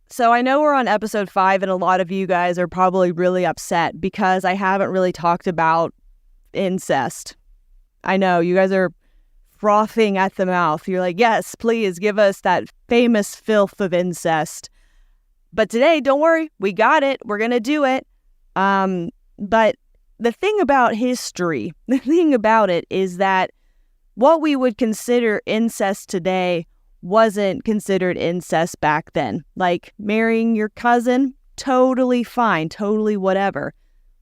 So I know we're on episode 5 and a lot of you guys are probably really upset because I haven't really talked about incest. I know you guys are frothing at the mouth. You're like, yes, please give us that famous filth of incest. But today, don't worry, we got it. We're going to do it. But the thing about history, the thing about it is that what we would consider incest today wasn't considered incest back then. Like marrying your cousin, totally fine, totally whatever.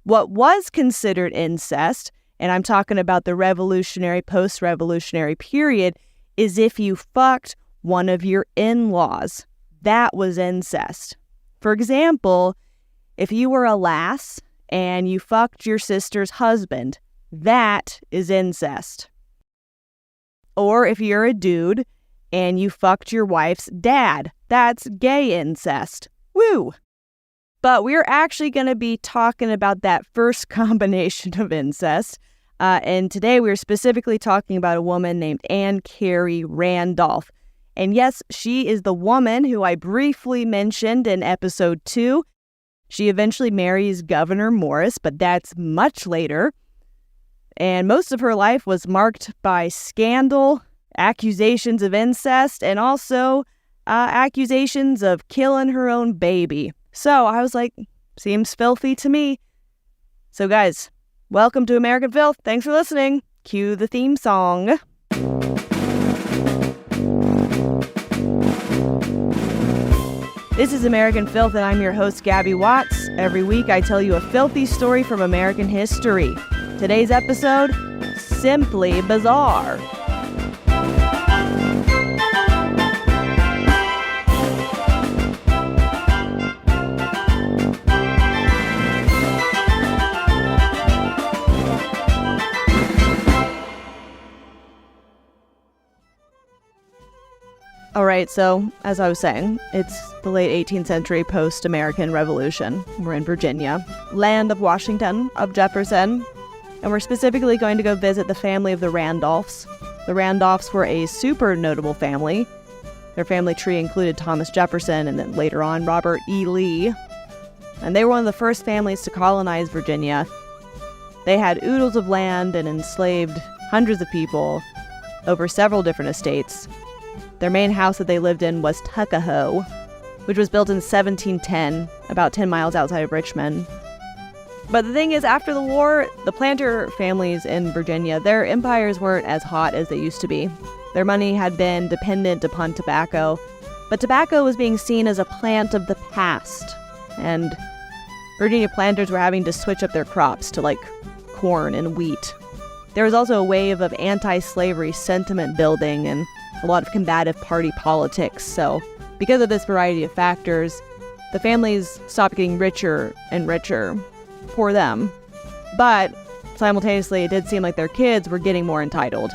What was considered incest, and I'm talking about the revolutionary, post-revolutionary period, is if you fucked one of your in-laws. That was incest. For example, if you were a lass and you fucked your sister's husband, that is incest. Or if you're a dude and you fucked your wife's dad, that's gay incest. Woo! But we're actually going to be talking about that first combination of incest. And today we're specifically talking about a woman named Cary Randolph. And yes, she is the woman who I briefly mentioned in episode 2. She eventually marries Gouverneur Morris, but that's much later. And most of her life was marked by scandal, accusations of incest, and also accusations of killing her own baby. So I was like, seems filthy to me. So guys, welcome to American Filth. Thanks for listening. Cue the theme song. This is American Filth, and I'm your host, Gabby Watts. Every week, I tell you a filthy story from American history. Today's episode, Simply Bizarre. All right, so as I was saying, it's the late 18th century post-American Revolution. We're in Virginia, land of Washington, of Jefferson, and we're specifically going to go visit the family of the Randolphs. The Randolphs were a super notable family. Their family tree included Thomas Jefferson and then later on Robert E. Lee. And they were one of the first families to colonize Virginia. They had oodles of land and enslaved hundreds of people over several different estates. Their main house that they lived in was Tuckahoe, which was built in 1710, about 10 miles outside of Richmond. But the thing is, after the war, the planter families in Virginia, their empires weren't as hot as they used to be. Their money had been dependent upon tobacco, but tobacco was being seen as a plant of the past, and Virginia planters were having to switch up their crops to like corn and wheat. There was also a wave of anti-slavery sentiment building and a lot of combative party politics. So because of this variety of factors, the families stopped getting richer and richer for them. But simultaneously, it did seem like their kids were getting more entitled.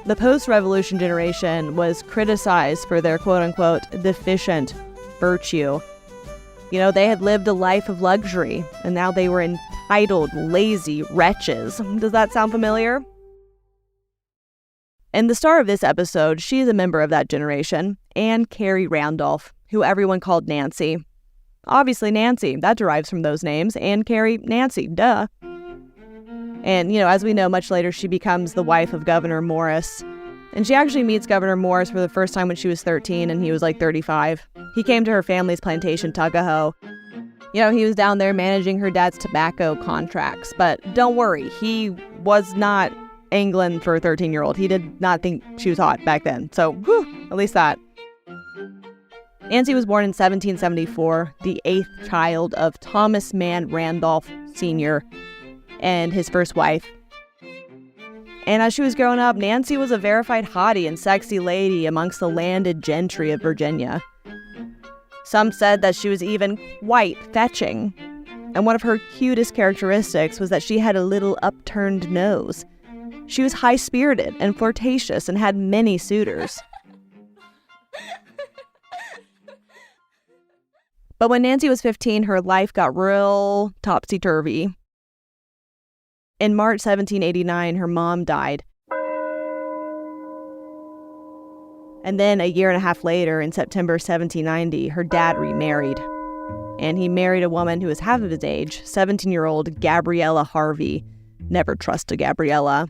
The post-revolution generation was criticized for their quote-unquote deficient virtue. You know, they had lived a life of luxury, and now they were entitled, lazy wretches. Does that sound familiar? And the star of this episode, she is a member of that generation, Cary Randolph, who everyone called Nancy. Obviously Nancy, that derives from those names, Cary, Nancy, duh. And, you know, as we know, much later she becomes the wife of Gouverneur Morris. And she actually meets Gouverneur Morris for the first time when she was 13 and he was like 35. He came to her family's plantation, Tuckahoe. You know, he was down there managing her dad's tobacco contracts. But don't worry, he was not angling for a 13-year-old. He did not think she was hot back then. So, whew, at least that. Nancy was born in 1774, the 8th child of Thomas Mann Randolph Sr. and his first wife. And as she was growing up, Nancy was a verified hottie and sexy lady amongst the landed gentry of Virginia. Some said that she was even quite fetching. And one of her cutest characteristics was that she had a little upturned nose. She was high-spirited and flirtatious and had many suitors. But when Nancy was 15, her life got real topsy-turvy. In March 1789, her mom died. And then a year and a half later, in September 1790, her dad remarried. And he married a woman who was half of his age, 17-year-old Gabriella Harvey. Never trust a Gabriella.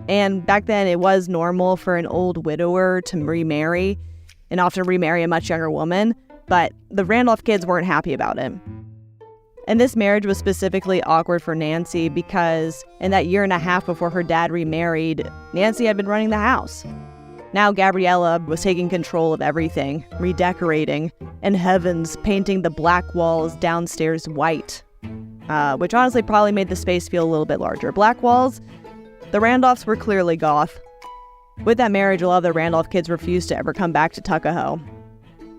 And back then, it was normal for an old widower to remarry, and often remarry a much younger woman, but the Randolph kids weren't happy about it. And this marriage was specifically awkward for Nancy because in that year and a half before her dad remarried, Nancy had been running the house. Now Gabriella was taking control of everything, redecorating, and heavens, painting the black walls downstairs white, which honestly probably made the space feel a little bit larger. Black walls, the Randolphs were clearly goth. With that marriage, a lot of the Randolph kids refused to ever come back to Tuckahoe.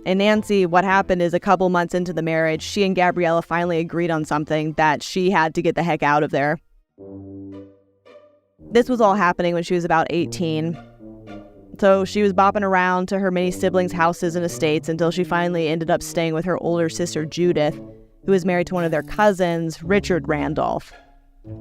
And Nancy, what happened is a couple months into the marriage, she and Gabriella finally agreed on something that she had to get the heck out of there. This was all happening when she was about 18. So she was bopping around to her many siblings' houses and estates until she finally ended up staying with her older sister Judith, who was married to one of their cousins, Richard Randolph.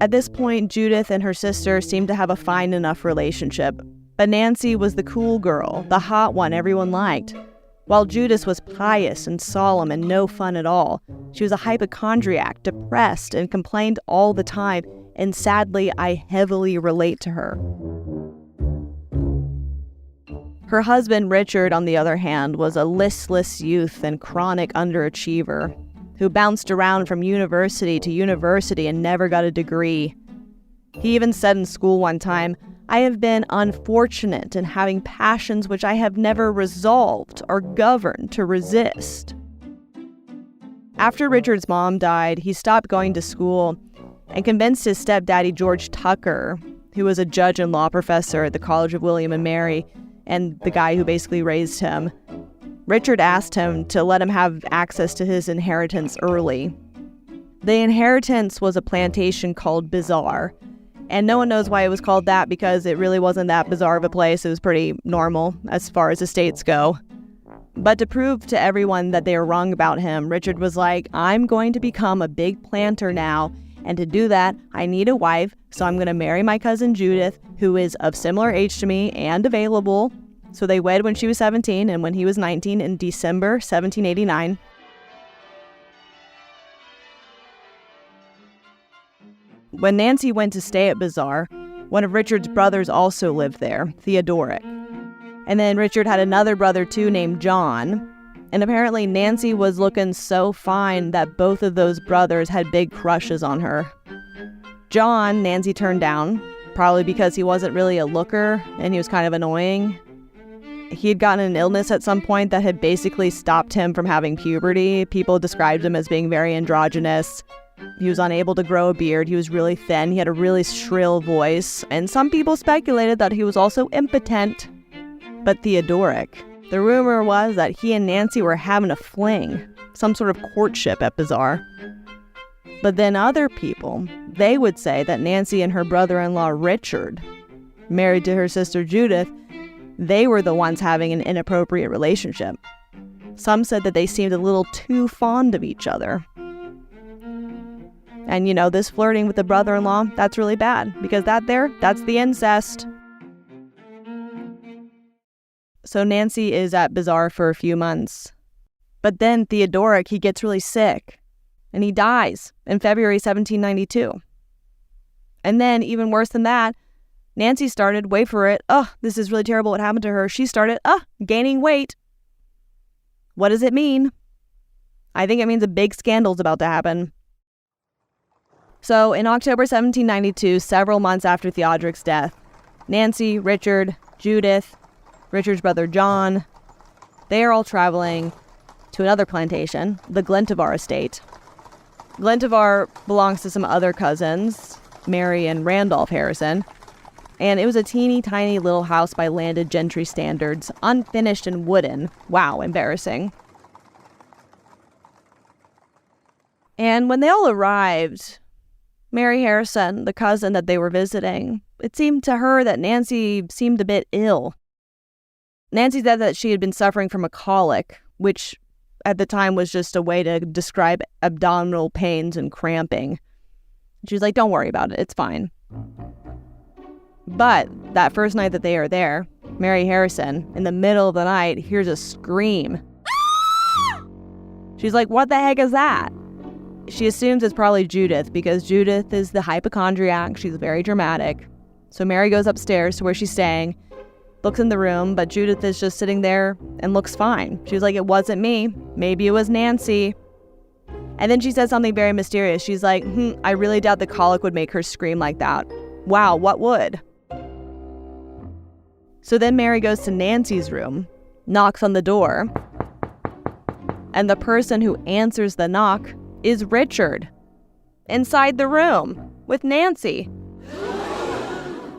At this point, Judith and her sister seemed to have a fine enough relationship, but Nancy was the cool girl, the hot one everyone liked. While Judith was pious and solemn and no fun at all, she was a hypochondriac, depressed, and complained all the time, and sadly, I heavily relate to her. Her husband, Richard, on the other hand, was a listless youth and chronic underachiever who bounced around from university to university and never got a degree. He even said in school one time, "I have been unfortunate in having passions which I have never resolved or governed to resist." After Richard's mom died, he stopped going to school and convinced his stepdaddy, George Tucker, who was a judge and law professor at the College of William and Mary, and the guy who basically raised him. Richard asked him to let him have access to his inheritance early. The inheritance was a plantation called Bizarre, and no one knows why it was called that because it really wasn't that bizarre of a place. It was pretty normal as far as estates go. But to prove to everyone that they were wrong about him, Richard was like, "I'm going to become a big planter now, and to do that, I need a wife, so I'm going to marry my cousin Judith, who is of similar age to me and available." So they wed when she was 17 and when he was 19 in December 1789. When Nancy went to stay at Bizarre, one of Richard's brothers also lived there, Theodoric. And then Richard had another brother too named John. And apparently Nancy was looking so fine that both of those brothers had big crushes on her. John, Nancy turned down, probably because he wasn't really a looker and he was kind of annoying. He had gotten an illness at some point that had basically stopped him from having puberty. People described him as being very androgynous. He was unable to grow a beard. He was really thin. He had a really shrill voice. And some people speculated that he was also impotent. But Theodoric, the rumor was that he and Nancy were having a fling, some sort of courtship at Bizarre. But then other people, they would say that Nancy and her brother-in-law Richard, married to her sister Judith, they were the ones having an inappropriate relationship. Some said that they seemed a little too fond of each other. And you know, this flirting with the brother-in-law, that's really bad, because that's the incest. So Nancy is at Bizarre for a few months. But then Theodoric, he gets really sick, and he dies in February 1792. And then, even worse than that, Nancy started, wait for it, this is really terrible what happened to her. She started, gaining weight. What does it mean? I think it means a big scandal's about to happen. So, in October 1792, several months after Theodoric's death, Nancy, Richard, Judith, Richard's brother John, they are all traveling to another plantation, the Glentivare estate. Glentivare belongs to some other cousins, Mary and Randolph Harrison, and it was a teeny tiny little house by landed gentry standards, unfinished and wooden. Wow, embarrassing. And when they all arrived, Mary Harrison, the cousin that they were visiting, it seemed to her that Nancy seemed a bit ill. Nancy said that she had been suffering from a colic, which at the time was just a way to describe abdominal pains and cramping. She was like, "Don't worry about it, it's fine." But that first night that they are there, Mary Harrison, in the middle of the night, hears a scream. She's like, what the heck is that? She assumes it's probably Judith because Judith is the hypochondriac. She's very dramatic. So Mary goes upstairs to where she's staying, looks in the room, but Judith is just sitting there and looks fine. She's like, it wasn't me. Maybe it was Nancy. And then she says something very mysterious. She's like, I really doubt the colic would make her scream like that. Wow, what would? So then Mary goes to Nancy's room, knocks on the door, and the person who answers the knock is Richard, inside the room with Nancy.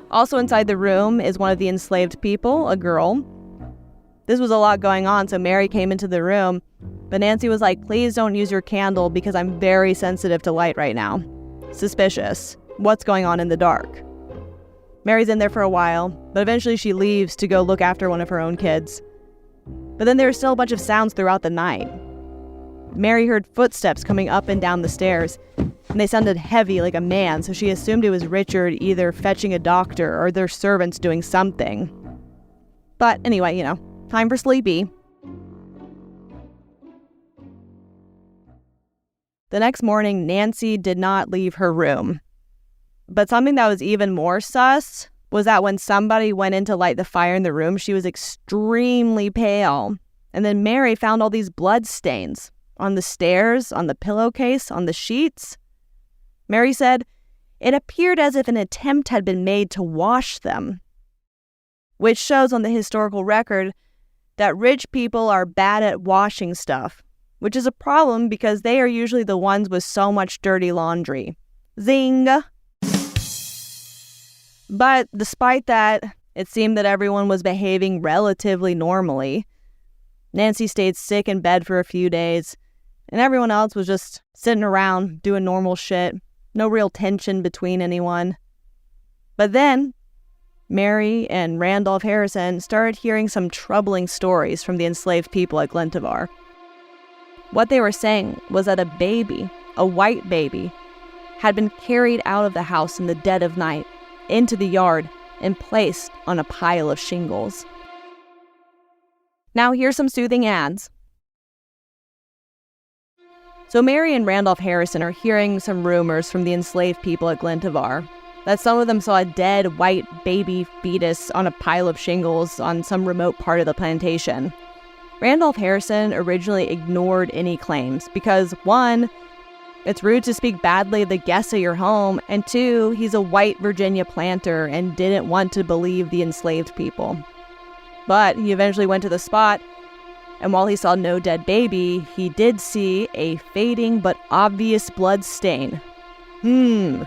Also inside the room is one of the enslaved people, a girl. This was a lot going on, so Mary came into the room, but Nancy was like, please don't use your candle because I'm very sensitive to light right now. Suspicious. What's going on in the dark? Mary's in there for a while, but eventually she leaves to go look after one of her own kids. But then there's still a bunch of sounds throughout the night. Mary heard footsteps coming up and down the stairs, and they sounded heavy like a man, so she assumed it was Richard either fetching a doctor or their servants doing something. But anyway, time for sleepy. The next morning, Nancy did not leave her room. But something that was even more sus was that when somebody went in to light the fire in the room, she was extremely pale. And then Mary found all these blood stains on the stairs, on the pillowcase, on the sheets. Mary said, it appeared as if an attempt had been made to wash them, which shows on the historical record that rich people are bad at washing stuff, which is a problem because they are usually the ones with so much dirty laundry. Zing! But despite that, it seemed that everyone was behaving relatively normally. Nancy stayed sick in bed for a few days, and everyone else was just sitting around doing normal shit. No real tension between anyone. But then, Mary and Randolph Harrison started hearing some troubling stories from the enslaved people at Glentivar. What they were saying was that a baby, a white baby, had been carried out of the house in the dead of night, into the yard, and placed on a pile of shingles. Now here's some soothing ads. So Mary and Randolph Harrison are hearing some rumors from the enslaved people at Glentivar that some of them saw a dead white baby fetus on a pile of shingles on some remote part of the plantation. Randolph Harrison originally ignored any claims because, one, it's rude to speak badly of the guests at your home, and two, he's a white Virginia planter and didn't want to believe the enslaved people. But he eventually went to the spot, and while he saw no dead baby, he did see a fading but obvious blood stain. In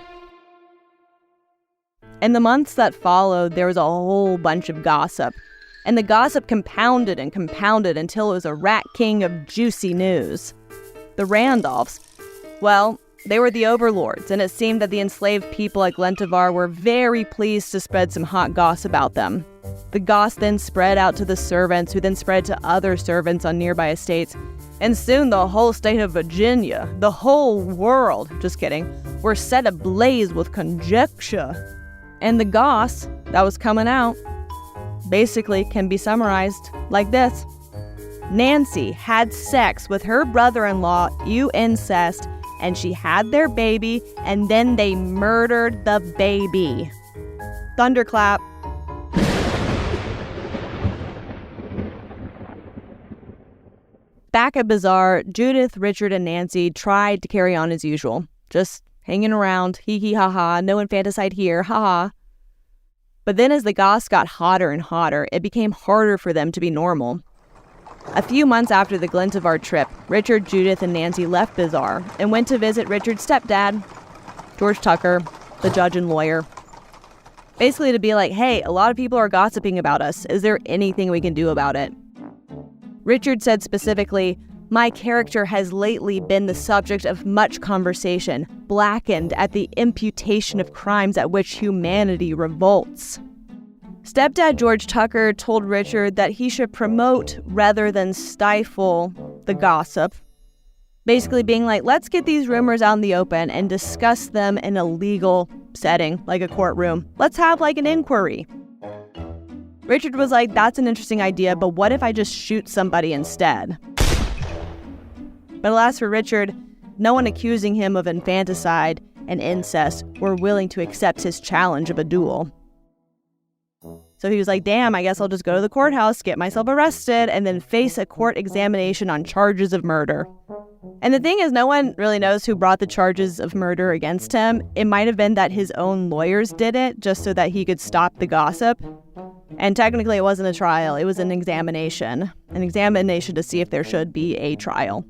the months that followed, there was a whole bunch of gossip, and the gossip compounded and compounded until it was a rat king of juicy news. The Randolphs, well, they were the overlords, and it seemed that the enslaved people at Glentivar were very pleased to spread some hot goss about them. The goss then spread out to the servants, who then spread to other servants on nearby estates, and soon the whole state of Virginia, the whole world, just kidding, were set ablaze with conjecture. And the goss that was coming out basically can be summarized like this. Nancy had sex with her brother-in-law, Incest, and she had their baby, and then they murdered the baby. Thunderclap. Back at Bazaar, Judith, Richard, and Nancy tried to carry on as usual. Just hanging around, hee ha ha, no infanticide here, ha ha. But then as the goss got hotter and hotter, it became harder for them to be normal. A few months after the Glentivar trip, Richard, Judith, and Nancy left Bazaar and went to visit Richard's stepdad, George Tucker, the judge and lawyer. Basically to be like, hey, a lot of people are gossiping about us. Is there anything we can do about it? Richard said specifically, my character has lately been the subject of much conversation, blackened at the imputation of crimes at which humanity revolts. Stepdad George Tucker told Richard that he should promote rather than stifle the gossip. Basically being like, let's get these rumors out in the open and discuss them in a legal setting, like a courtroom. Let's have like an inquiry. Richard was like, that's an interesting idea, but what if I just shoot somebody instead? But alas for Richard, no one accusing him of infanticide and incest were willing to accept his challenge of a duel. So he was like, damn, I guess I'll just go to the courthouse, get myself arrested, and then face a court examination on charges of murder. And the thing is, no one really knows who brought the charges of murder against him. It might have been that his own lawyers did it just so that he could stop the gossip. And technically, it wasn't a trial. It was an examination to see if there should be a trial.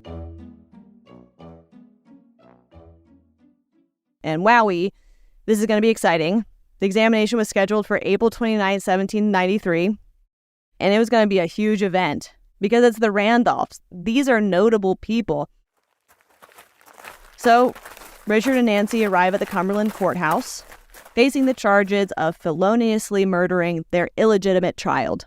And wowie, this is going to be exciting. The examination was scheduled for April 29, 1793, and it was going to be a huge event because it's the Randolphs. These are notable people. So, Richard and Nancy arrive at the Cumberland courthouse, facing the charges of feloniously murdering their illegitimate child.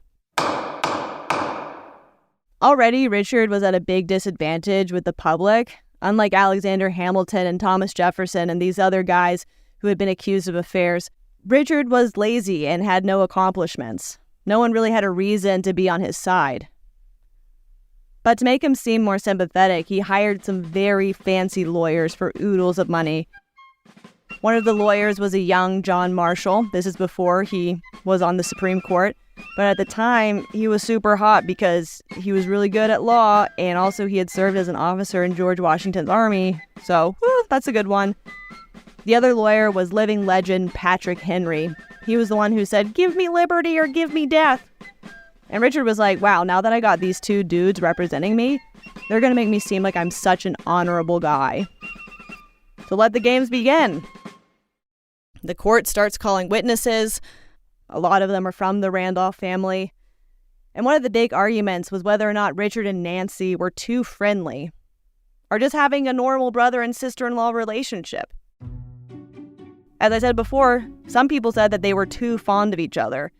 Already, Richard was at a big disadvantage with the public, unlike Alexander Hamilton and Thomas Jefferson and these other guys who had been accused of affairs. Richard was lazy and had no accomplishments. No one really had a reason to be on his side. But to make him seem more sympathetic, he hired some very fancy lawyers for oodles of money. One of the lawyers was a young John Marshall. This is before he was on the Supreme Court. But at the time, he was super hot because he was really good at law, and also he had served as an officer in George Washington's army. So, that's a good one. The other lawyer was living legend Patrick Henry. He was the one who said, "Give me liberty or give me death." And Richard was like, wow, now that I got these two dudes representing me, they're going to make me seem like I'm such an honorable guy. So let the games begin. The court starts calling witnesses. A lot of them are from the Randolph family. And one of the big arguments was whether or not Richard and Nancy were too friendly or just having a normal brother and sister-in-law relationship. As I said before, some people said that they were too fond of each other,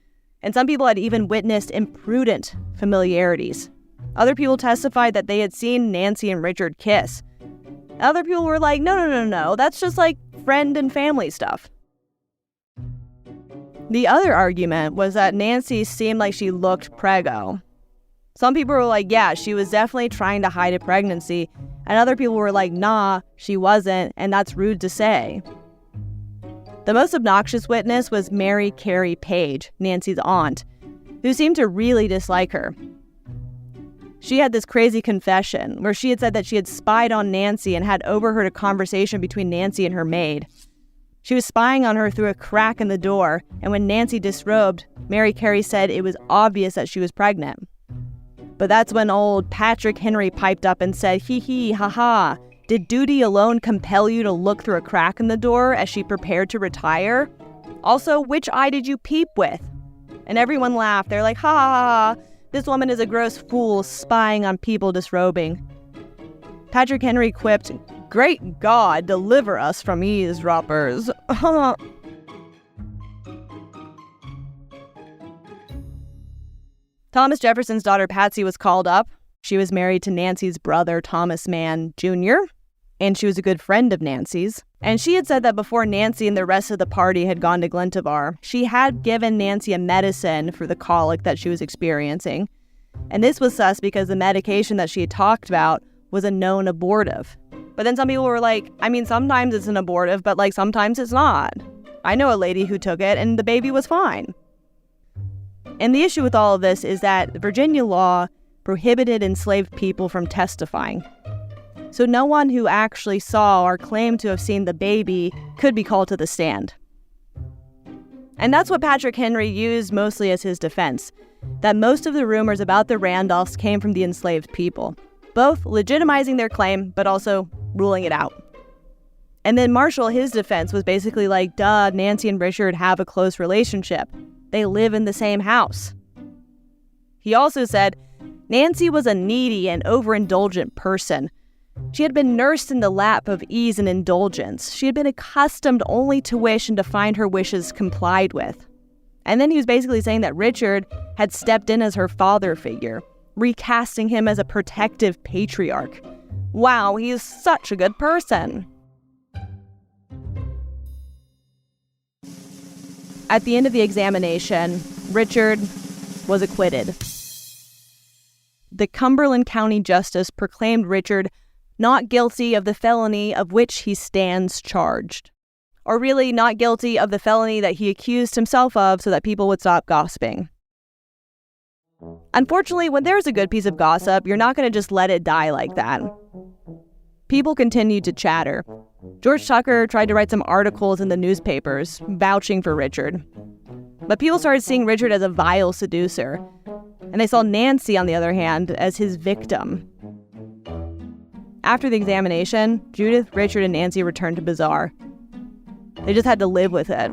and some people had even witnessed imprudent familiarities. Other people testified that they had seen Nancy and Richard kiss. Other people were like, no, that's just like friend and family stuff. The other argument was that Nancy seemed like she looked preggo. Some people were like, yeah, she was definitely trying to hide a pregnancy, and other people were like, nah, she wasn't, and that's rude to say. The most obnoxious witness was Mary Cary Page, Nancy's aunt, who seemed to really dislike her. She had this crazy confession where she had said that she had spied on Nancy and had overheard a conversation between Nancy and her maid. She was spying on her through a crack in the door, and when Nancy disrobed, Mary Cary said it was obvious that she was pregnant. But that's when old Patrick Henry piped up and said, hee hee, ha ha. Did duty alone compel you to look through a crack in the door as she prepared to retire? Also, which eye did you peep with? And everyone laughed. They're like, ha ha ha, this woman is a gross fool spying on people disrobing. Patrick Henry quipped, great God, deliver us from eavesdroppers. Thomas Jefferson's daughter Patsy was called up. She was married to Nancy's brother, Thomas Mann Jr., and she was a good friend of Nancy's. And she had said that before Nancy and the rest of the party had gone to Glentevar, she had given Nancy a medicine for the colic that she was experiencing. And this was sus because the medication that she had talked about was a known abortive. But then some people were like, I mean, sometimes it's an abortive, but like sometimes it's not. I know a lady who took it and the baby was fine. And the issue with all of this is that Virginia law prohibited enslaved people from testifying. So no one who actually saw or claimed to have seen the baby could be called to the stand. And that's what Patrick Henry used mostly as his defense, that most of the rumors about the Randolphs came from the enslaved people, both legitimizing their claim, but also ruling it out. And then Marshall, his defense was basically like, duh, Nancy and Richard have a close relationship. They live in the same house. He also said, Nancy was a needy and overindulgent person. She had been nursed in the lap of ease and indulgence. She had been accustomed only to wish and to find her wishes complied with. And then he was basically saying that Richard had stepped in as her father figure, recasting him as a protective patriarch. Wow, he is such a good person. At the end of the examination, Richard was acquitted. The Cumberland County Justice proclaimed Richard not guilty of the felony of which he stands charged. Or really, not guilty of the felony that he accused himself of so that people would stop gossiping. Unfortunately, when there's a good piece of gossip, you're not going to just let it die like that. People continued to chatter. George Tucker tried to write some articles in the newspapers, vouching for Richard. But people started seeing Richard as a vile seducer, and they saw Nancy, on the other hand, as his victim. After the examination, Judith, Richard, and Nancy returned to Bizarre. They just had to live with it.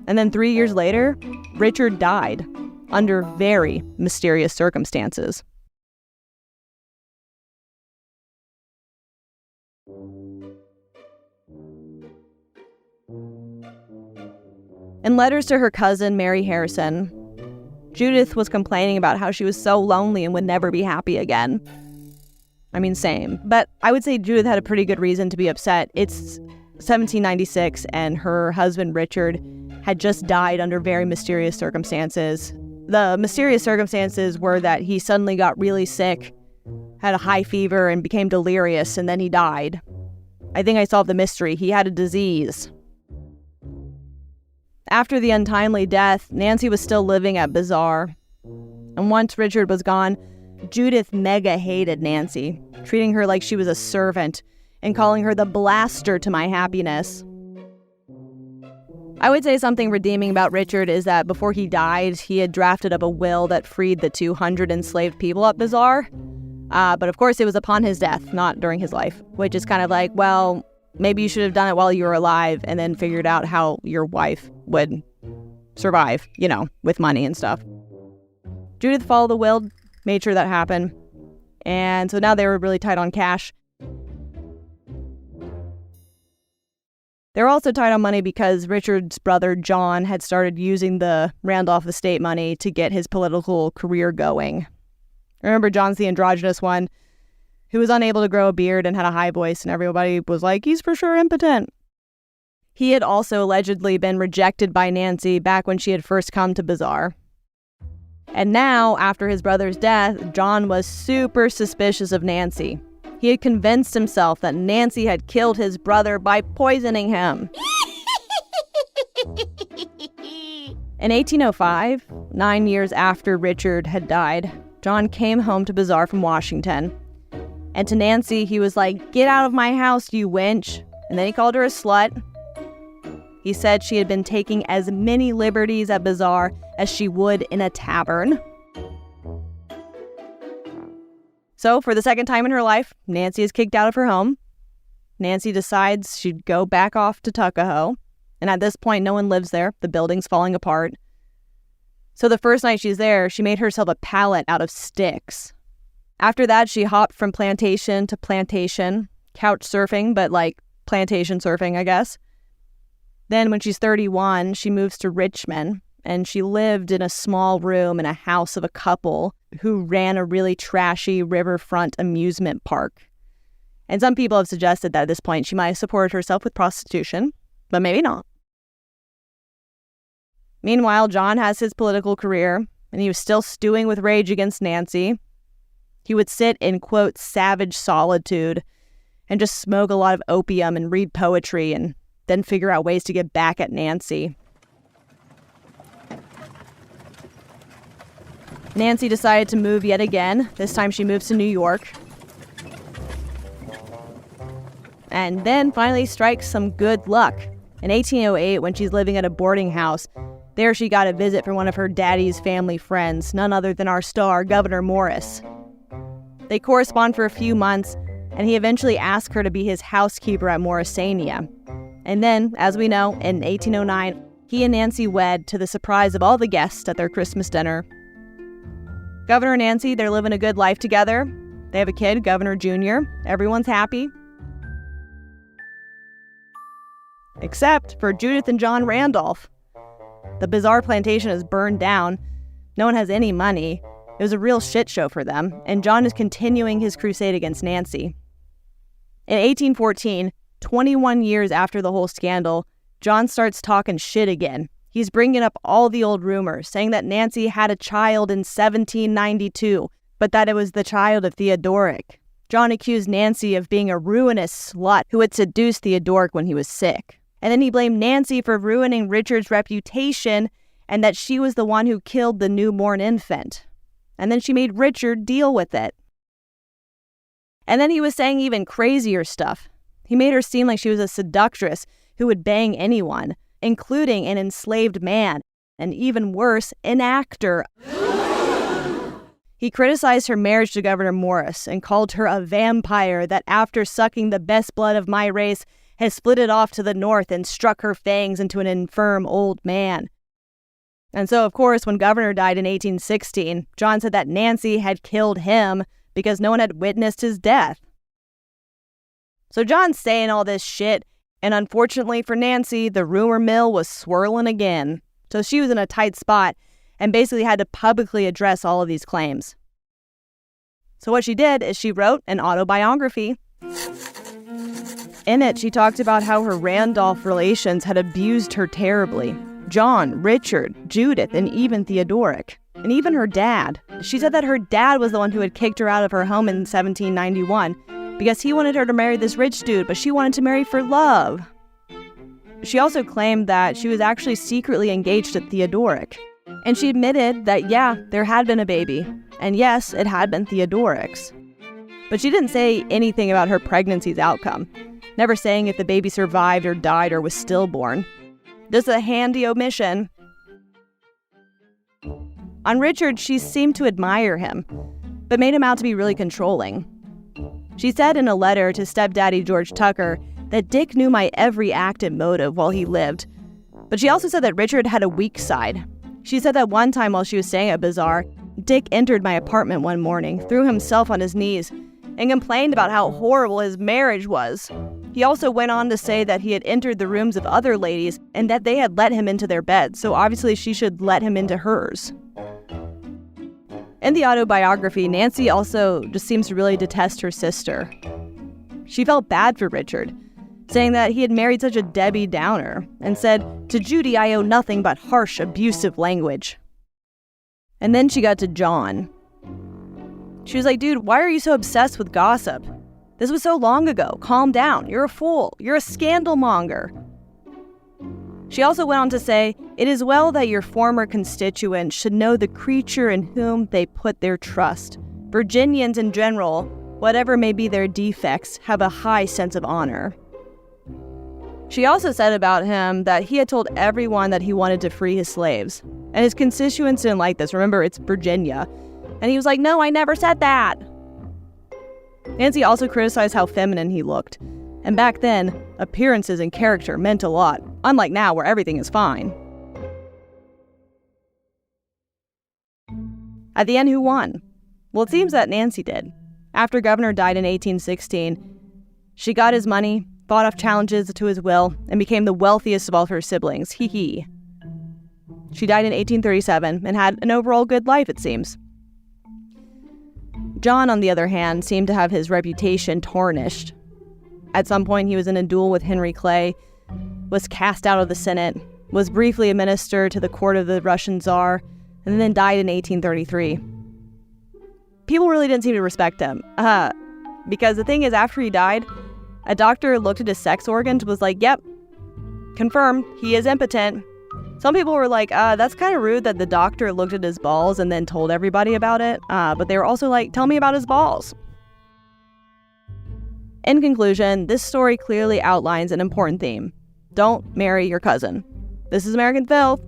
And then 3 years later, Richard died under very mysterious circumstances. In letters to her cousin, Mary Harrison, Judith was complaining about how she was so lonely and would never be happy again. I mean, same. But I would say Judith had a pretty good reason to be upset. It's 1796, and her husband, Richard, had just died under very mysterious circumstances. The mysterious circumstances were that he suddenly got really sick, had a high fever, and became delirious, and then he died. I think I solved the mystery. He had a disease. After the untimely death, Nancy was still living at Bizarre. And once Richard was gone, Judith mega hated Nancy, treating her like she was a servant and calling her the blaster to my happiness. I would say something redeeming about Richard is that before he died, he had drafted up a will that freed the 200 enslaved people at Bizarre. But of course, it was upon his death, not during his life, which is kind of like, well, maybe you should have done it while you were alive and then figured out how your wife would survive, with money and stuff. Judith followed the will, made sure that happened. And so now they were really tight on cash. They were also tight on money because Richard's brother, John, had started using the Randolph estate money to get his political career going. Remember, John's the androgynous one who was unable to grow a beard and had a high voice, and everybody was like, he's for sure impotent. He had also allegedly been rejected by Nancy back when she had first come to Bizarre. And now, after his brother's death, John was super suspicious of Nancy. He had convinced himself that Nancy had killed his brother by poisoning him. In 1805, 9 years after Richard had died, John came home to Bizarre from Washington. And to Nancy, he was like, "Get out of my house, you wench." And then he called her a slut. He said she had been taking as many liberties at Bizarre as she would in a tavern. So, for the second time in her life, Nancy is kicked out of her home. Nancy decides she'd go back off to Tuckahoe. And at this point, no one lives there. The building's falling apart. So the first night she's there, she made herself a pallet out of sticks. After that, she hopped from plantation to plantation, couch surfing, but like plantation surfing, I guess. Then when she's 31, she moves to Richmond, and she lived in a small room in a house of a couple who ran a really trashy riverfront amusement park. And some people have suggested that at this point she might have supported herself with prostitution, but maybe not. Meanwhile, John has his political career, and he was still stewing with rage against Nancy. He would sit in, quote, savage solitude and just smoke a lot of opium and read poetry and then figure out ways to get back at Nancy. Nancy decided to move yet again. This time she moves to New York. And then finally strikes some good luck. In 1808, when she's living at a boarding house, there she got a visit from one of her daddy's family friends, none other than our star, Gouverneur Morris. They correspond for a few months, and he eventually asked her to be his housekeeper at Morrisania. And then, as we know, in 1809, he and Nancy wed to the surprise of all the guests at their Christmas dinner. Governor and Nancy, they're living a good life together. They have a kid, Governor Jr. Everyone's happy. Except for Judith and John Randolph. The Bizarre plantation is burned down. No one has any money. It was a real shit show for them, and John is continuing his crusade against Nancy. In 1814, 21 years after the whole scandal, John starts talking shit again, He's bringing up all the old rumors, saying that Nancy had a child in 1792, but that it was the child of Theodoric. John accused Nancy of being a ruinous slut who had seduced Theodoric when he was sick. And then he blamed Nancy for ruining Richard's reputation and that she was the one who killed the newborn infant. And then she made Richard deal with it. And then he was saying even crazier stuff. He made her seem like she was a seductress who would bang anyone, including an enslaved man, and even worse, an actor. He criticized her marriage to Gouverneur Morris and called her a vampire that after sucking the best blood of my race has split it off to the north and struck her fangs into an infirm old man. And so, of course, when Governor died in 1816, John said that Nancy had killed him because no one had witnessed his death. So John's saying all this shit, and unfortunately for Nancy, the rumor mill was swirling again. So she was in a tight spot and basically had to publicly address all of these claims. So what she did is she wrote an autobiography. In it, she talked about how her Randolph relations had abused her terribly. John, Richard, Judith, and even Theodoric. And even her dad. She said that her dad was the one who had kicked her out of her home in 1791 because he wanted her to marry this rich dude, but she wanted to marry for love. She also claimed that she was actually secretly engaged to Theodoric. And she admitted that, yeah, there had been a baby. And yes, it had been Theodoric's. But she didn't say anything about her pregnancy's outcome, never saying if the baby survived or died or was stillborn. Just a handy omission. On Richard, she seemed to admire him, but made him out to be really controlling. She said in a letter to stepdaddy George Tucker that Dick knew my every act and motive while he lived. But she also said that Richard had a weak side. She said that one time while she was staying at Bazaar, Dick entered my apartment one morning, threw himself on his knees, and complained about how horrible his marriage was. He also went on to say that he had entered the rooms of other ladies and that they had let him into their beds, so obviously she should let him into hers. In the autobiography, Nancy also just seems to really detest her sister. She felt bad for Richard, saying that he had married such a Debbie Downer, and said, "To Judy I owe nothing but harsh, abusive language." And then she got to John. She was like, "Dude, why are you so obsessed with gossip? This was so long ago. Calm down. You're a fool. You're a scandal monger." She also went on to say, "It is well that your former constituents should know the creature in whom they put their trust. Virginians in general, whatever may be their defects, have a high sense of honor." She also said about him that he had told everyone that he wanted to free his slaves. And his constituents didn't like this. Remember, it's Virginia. And he was like, "No, I never said that." Nancy also criticized how feminine he looked. And back then, appearances and character meant a lot, unlike now where everything is fine. At the end, who won? Well, it seems that Nancy did. After Governor died in 1816, she got his money, fought off challenges to his will, and became the wealthiest of all her siblings. Hee hee. She died in 1837 and had an overall good life, it seems. John, on the other hand, seemed to have his reputation tarnished. At some point, he was in a duel with Henry Clay, was cast out of the Senate, was briefly a minister to the court of the Russian Tsar, and then died in 1833. People really didn't seem to respect him. Because the thing is, after he died, a doctor looked at his sex organs, was like, "Yep, confirmed, he is impotent." Some people were like, that's kind of rude that the doctor looked at his balls and then told everybody about it. But they were also like, "Tell me about his balls." In conclusion, this story clearly outlines an important theme. Don't marry your cousin. This is American Filth.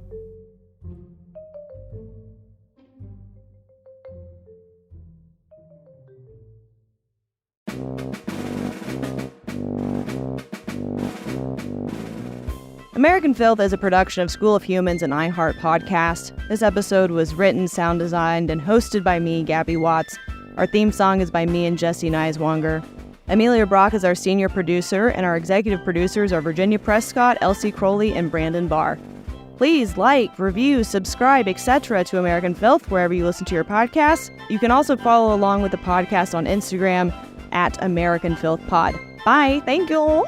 American Filth is a production of School of Humans and iHeart Podcast. This episode was written, sound designed, and hosted by me, Gabby Watts. Our theme song is by me and Jesse Neiswanger. Amelia Brock is our senior producer, and our executive producers are Virginia Prescott, Elsie Crowley, and Brandon Barr. Please like, review, subscribe, etc. to American Filth wherever you listen to your podcasts. You can also follow along with the podcast on Instagram @AmericanFilthPod. Bye. Thank you.